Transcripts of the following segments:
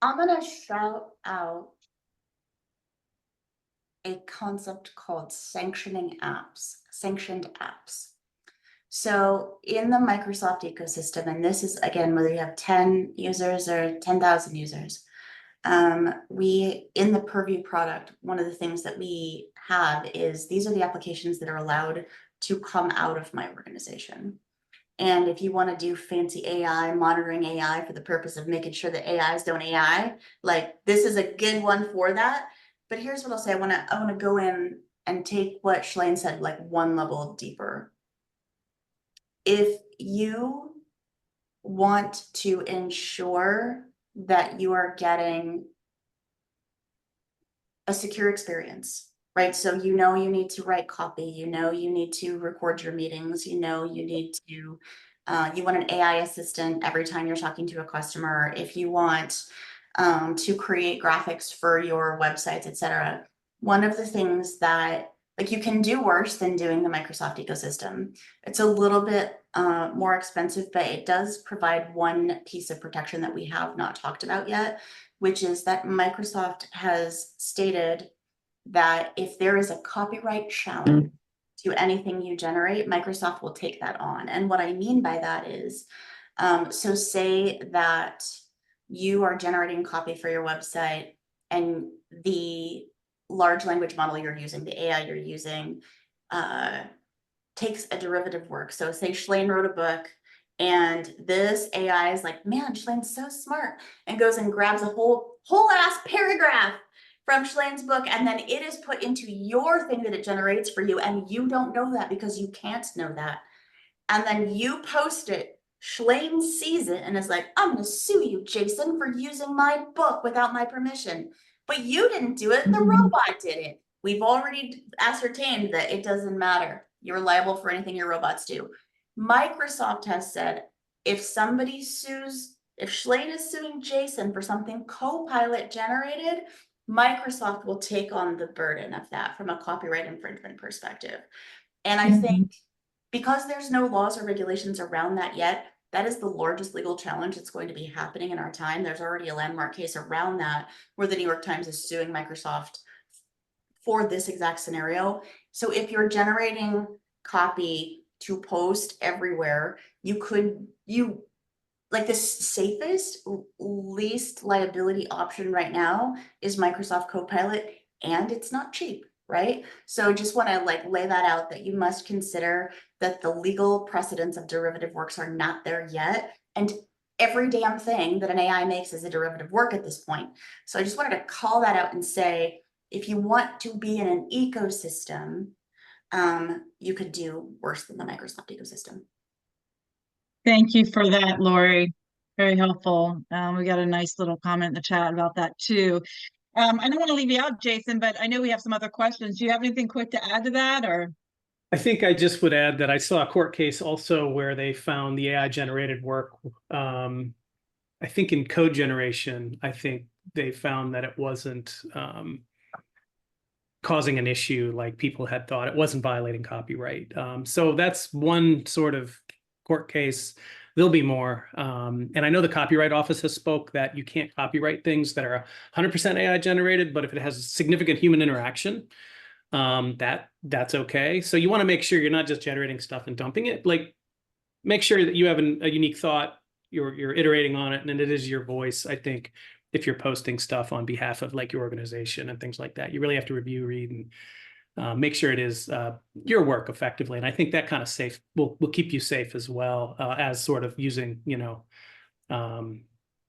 I'm gonna shout out a concept called sanctioned apps. So in the Microsoft ecosystem, and this is again, whether you have 10 users or 10,000 users, we, in the Purview product, one of the things that we have is these are the applications that are allowed to come out of my organization. And if you want to do fancy AI, monitoring AI for the purpose of making sure that AIs don't AI, like this is a good one for that. But here's what I'll say. I want to go in and take what Shalane said, like one level deeper. If you want to ensure that you are getting a secure experience, right? So you know you need to write copy, you know you need to record your meetings, you know you need to, you want an AI assistant every time you're talking to a customer, if you want to create graphics for your websites, etc. One of the things that like you can do worse than doing the Microsoft ecosystem. It's a little bit more expensive, but it does provide one piece of protection that we have not talked about yet, which is that Microsoft has stated that if there is a copyright challenge to anything you generate, Microsoft will take that on. And what I mean by that is, so say that you are generating copy for your website and the large language model you're using, the AI you're using, takes a derivative work. So say Shalane wrote a book and this AI is like, man, Shalane's so smart, and goes and grabs a whole ass paragraph from Shalane's book, and then it is put into your thing that it generates for you, and you don't know that because you can't know that. And then you post it, Shalane sees it and is like, I'm gonna sue you, Jason, for using my book without my permission. But you didn't do it, the robot did it. We've already ascertained that it doesn't matter. You're liable for anything your robots do. Microsoft has said, if somebody sues, if Shalane is suing Jason for something Copilot generated, Microsoft will take on the burden of that from a copyright infringement perspective. And I think because there's no laws or regulations around that yet, that is the largest legal challenge that's going to be happening in our time. There's already a landmark case around that where the New York Times is suing Microsoft for this exact scenario. So if you're generating copy to post everywhere, you like the safest, least liability option right now is Microsoft Copilot, and it's not cheap, right? So just want to like lay that out, that you must consider that the legal precedents of derivative works are not there yet. And every damn thing that an AI makes is a derivative work at this point. So I just wanted to call that out and say, if you want to be in an ecosystem, you could do worse than the Microsoft ecosystem. Thank you for that, Lori. Very helpful. We got a nice little comment in the chat about that too. I don't want to leave you out, Jason, but I know we have some other questions. Do you have anything quick to add to that, or? I think I just would add that I saw a court case also where they found the AI generated work. I think in code generation, I think they found that it wasn't causing an issue like people had thought. It wasn't violating copyright. So that's one sort of court case. There'll be more. And I know the Copyright Office has spoke that you can't copyright things that are 100% AI generated, but if it has significant human interaction, that's okay. So you want to make sure you're not just generating stuff and dumping it. Like, make sure that you have a unique thought, you're iterating on it, and it is your voice. I think if you're posting stuff on behalf of like your organization and things like that, you really have to review, read, and make sure it is your work effectively. And I think that kind of safe will keep you safe as well, as sort of using,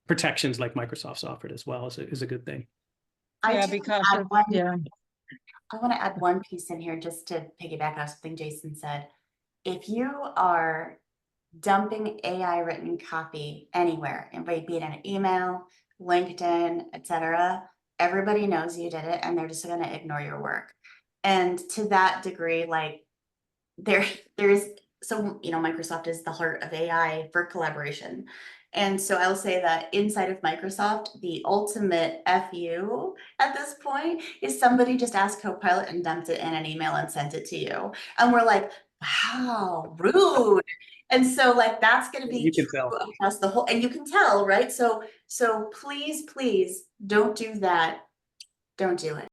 protections like Microsoft's offered as well is a good thing. Yeah, because yeah. I want to add one piece in here just to piggyback off something Jason said. If you are dumping AI written copy anywhere, and be it in an email, LinkedIn, etc., everybody knows you did it and they're just going to ignore your work. And to that degree, like there's so Microsoft is the heart of AI for collaboration. And so I'll say that inside of Microsoft, the ultimate FU at this point is somebody just asked Copilot and dumped it in an email and sent it to you. And we're like, wow, rude. And so like, that's gonna be You can true tell. across the whole, and you can tell, right? So please, please don't do that. Don't do it.